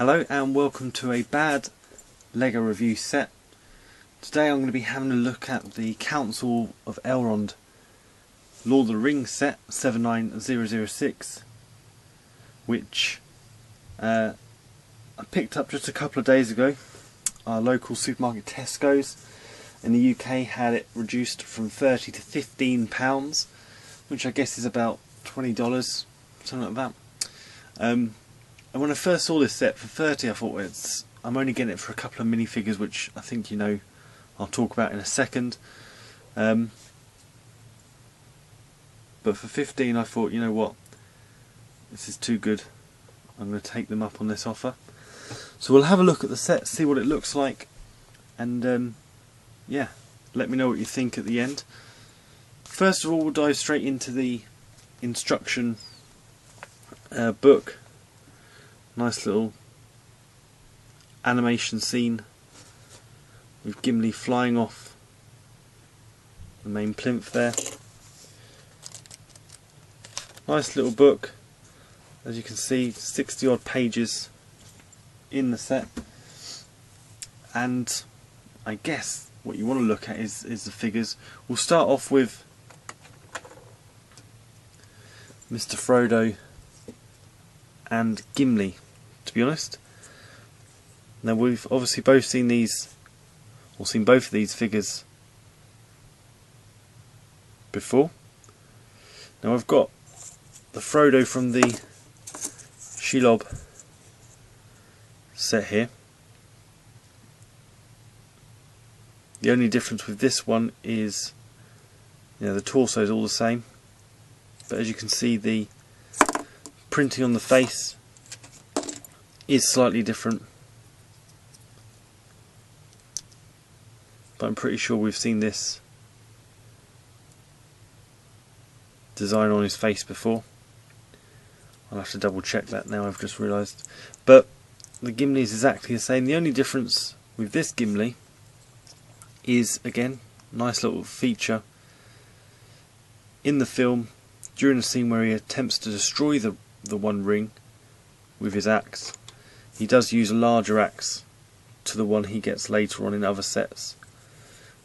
Hello and welcome to a BADLEgo review set. Today I'm going to be having a look at the Council of Elrond Lord of the Rings set 79006, which I picked up just a couple of days ago. Our local supermarket Tesco's in the UK had it reduced from £30 to £15, which I guess is about $20, something like that. And when I first saw this set for 30, I thought I'm only getting it for a couple of minifigures, which I think I'll talk about in a second. But for 15 I thought, you know what, this is too good, I'm going to take them up on this offer. So we'll have a look at the set, see what it looks like, and yeah, let me know what you think at the end. First of all, we'll dive straight into the instruction book. Nice little animation scene with Gimli flying off the main plinth there. Nice little book, as you can see, 60 odd pages in the set, and I guess what you want to look at is the figures. We'll start off with Mr. Frodo and Gimli, to be honest. Now we've obviously both seen these, or seen both of these figures before. Now I've got the Frodo from the Shelob set here. The only difference with this one is, the torso is all the same, but as you can see, the printing on the face is slightly different, but I'm pretty sure we've seen this design on his face before. I'll have to double check that now, I've just realised. But the Gimli is exactly the same. The only difference with this Gimli is, again, nice little feature in the film during a scene where he attempts to destroy the One Ring with his axe. He does use a larger axe to the one he gets later on in other sets,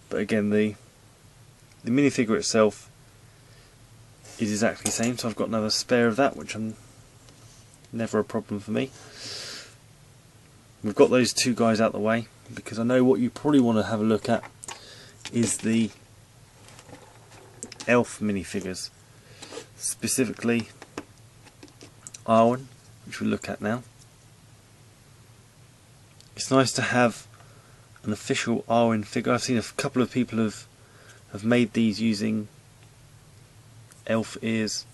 but again the minifigure itself is exactly the same, so I've got another spare of that, which I'm never a problem for me. We've got those two guys out the way, because I know what you probably want to have a look at is the elf minifigures, specifically Arwen, which we'll look at now. It's nice to have an official Arwen figure. I've seen a couple of people have made these using elf ears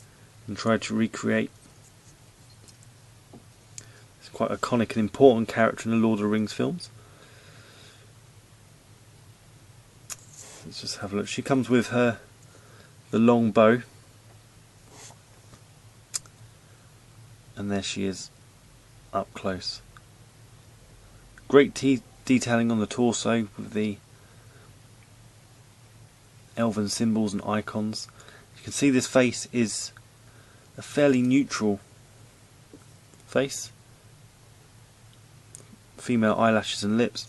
and tried to recreate. It's quite iconic and important character in the Lord of the Rings films. Let's just have a look. She comes with the long bow, and there she is up close. Great detailing on the torso with the elven symbols and icons. You can see this face is a fairly neutral face. Female eyelashes and lips.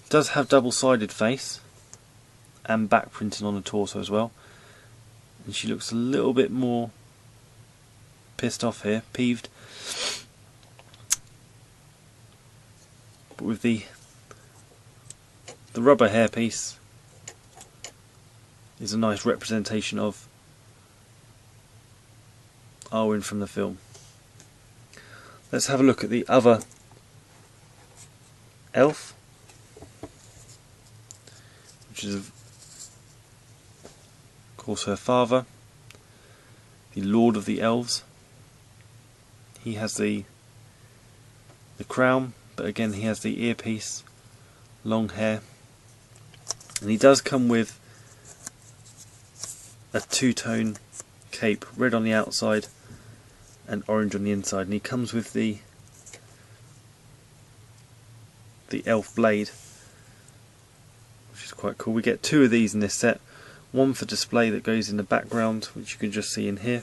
Does have double-sided face and back printing on the torso as well. And she looks a little bit more pissed off here, peeved. But with the rubber hairpiece is a nice representation of Arwen from the film. Let's have a look at the other elf, which is of course her father, the Lord of the Elves. He has the crown, but again he has the earpiece, long hair, and he does come with a two-tone cape, red on the outside and orange on the inside, and he comes with the elf blade, which is quite cool. We get two of these in this set, one for display that goes in the background, which you can just see in here,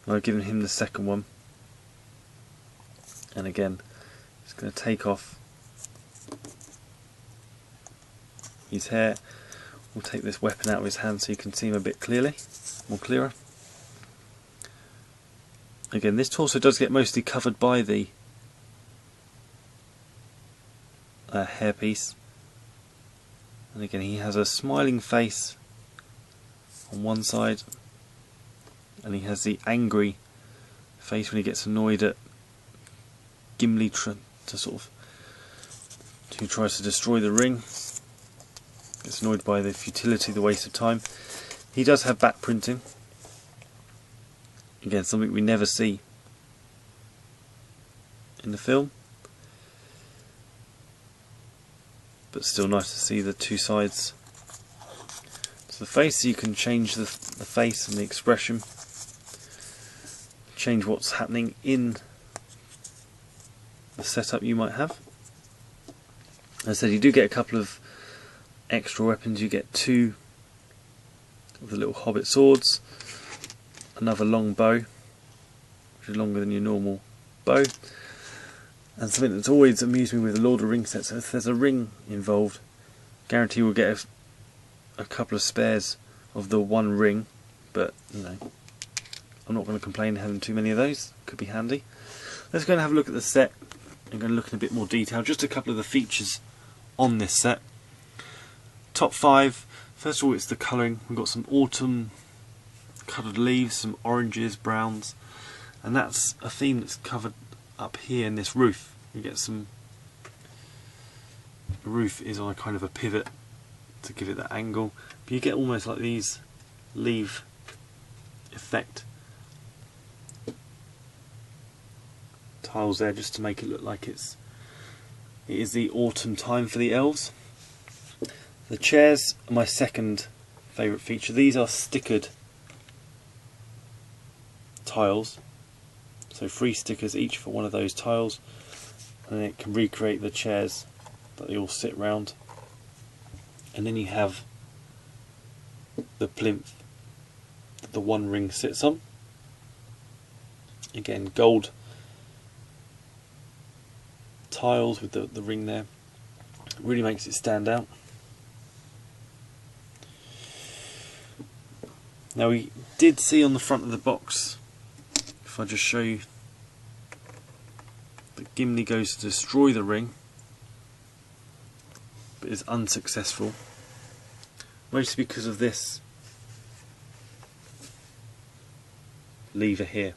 and I've given him the second one, and again Just going to take off his hair. We'll take this weapon out of his hand so you can see him a bit clearly, more clearer. Again, this torso does get mostly covered by the hairpiece. And again, he has a smiling face on one side, and he has the angry face when he gets annoyed at Gimli who tries to destroy the ring. Gets annoyed by the futility, the waste of time. He does have back printing. Again, something we never see in the film, but still nice to see the two sides to the face. So you can change the face and the expression, change what's happening in the setup you might have. As I said, you do get a couple of extra weapons. You get 2 of the little hobbit swords, another long bow, which is longer than your normal bow, and something that's always amused me with the Lord of the Rings set. So if there's a ring involved, guarantee we'll get a couple of spares of the one ring, but you know, I'm not going to complain having too many of those. Could be handy. Let's go and have a look at the set and go and look in a bit more detail. Just a couple of the features on this set. Top 5. First of all, it's the colouring. We've got some autumn coloured leaves, some oranges, browns, and that's a theme that's covered up here in this roof. You get some, the roof is on a kind of a pivot to give it that angle, but you get almost like these leaf effect tiles there, just to make it look like it is the autumn time for the elves. The chairs are my second favourite feature. These are stickered tiles, so 3 stickers each for one of those tiles, and then it can recreate the chairs that they all sit round. And then you have the plinth that the one ring sits on. Again, gold tiles with the ring there. It really makes it stand out. Now, we did see on the front of the box, if I just show you, that Gimli goes to destroy the ring but is unsuccessful, mostly because of this lever here.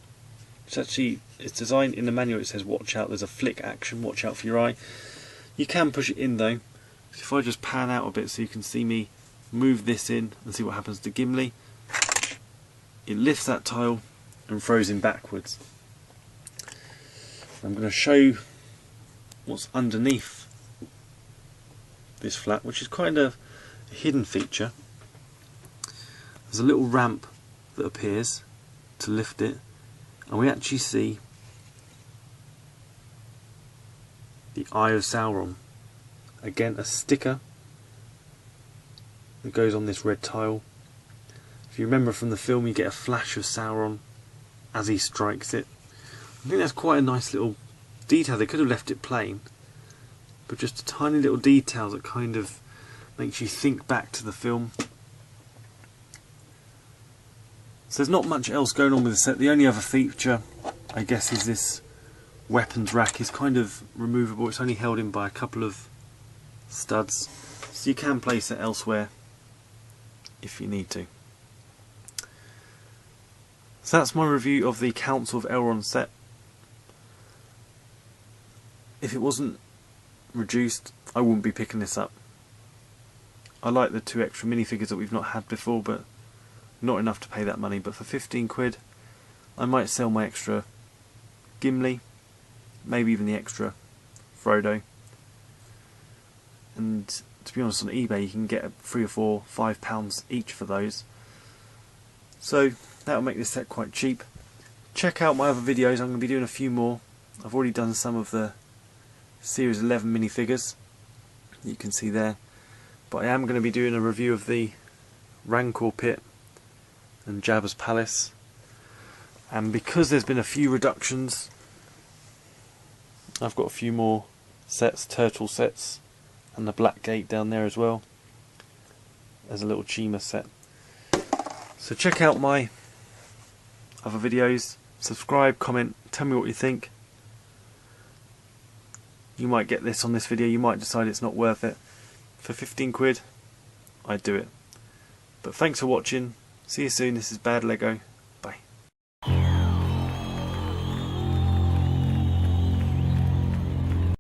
It's designed in the manual. It says watch out, there's a flick action, watch out for your eye. You can push it in though. So if I just pan out a bit so you can see me move this in and see what happens to Gimli, it lifts that tile and throws him backwards. I'm going to show what's underneath this flap, which is kind of a hidden feature. There's a little ramp that appears to lift it, and we actually see the Eye of Sauron. Again, a sticker that goes on this red tile. If you remember from the film, you get a flash of Sauron as he strikes it. I think that's quite a nice little detail. They could have left it plain, but just a tiny little detail that kind of makes you think back to the film. So there's not much else going on with the set. The only other feature, I guess, is this weapons rack. Is kind of removable. It's only held in by a couple of studs, so you can place it elsewhere if you need to. So that's my review of the Council of Elrond set. If it wasn't reduced, I wouldn't be picking this up. I like the 2 extra minifigures that we've not had before, but not enough to pay that money. But for 15 quid, I might sell my extra Gimli, maybe even the extra Frodo. And to be honest, on eBay you can get £3 or £4, £5 each for those. So that'll make this set quite cheap. Check out my other videos. I'm going to be doing a few more. I've already done some of the Series 11 minifigures, you can see there, but I am going to be doing a review of the Rancor Pit and Jabba's Palace, and because there's been a few reductions, I've got a few more sets, turtle sets, and the black gate down there as well. There's a little Chima set. So check out my other videos, subscribe, comment, tell me what you think. You might get this on this video, you might decide it's not worth it. For 15 quid, I'd do it. But thanks for watching, see you soon, this is BADLEgo.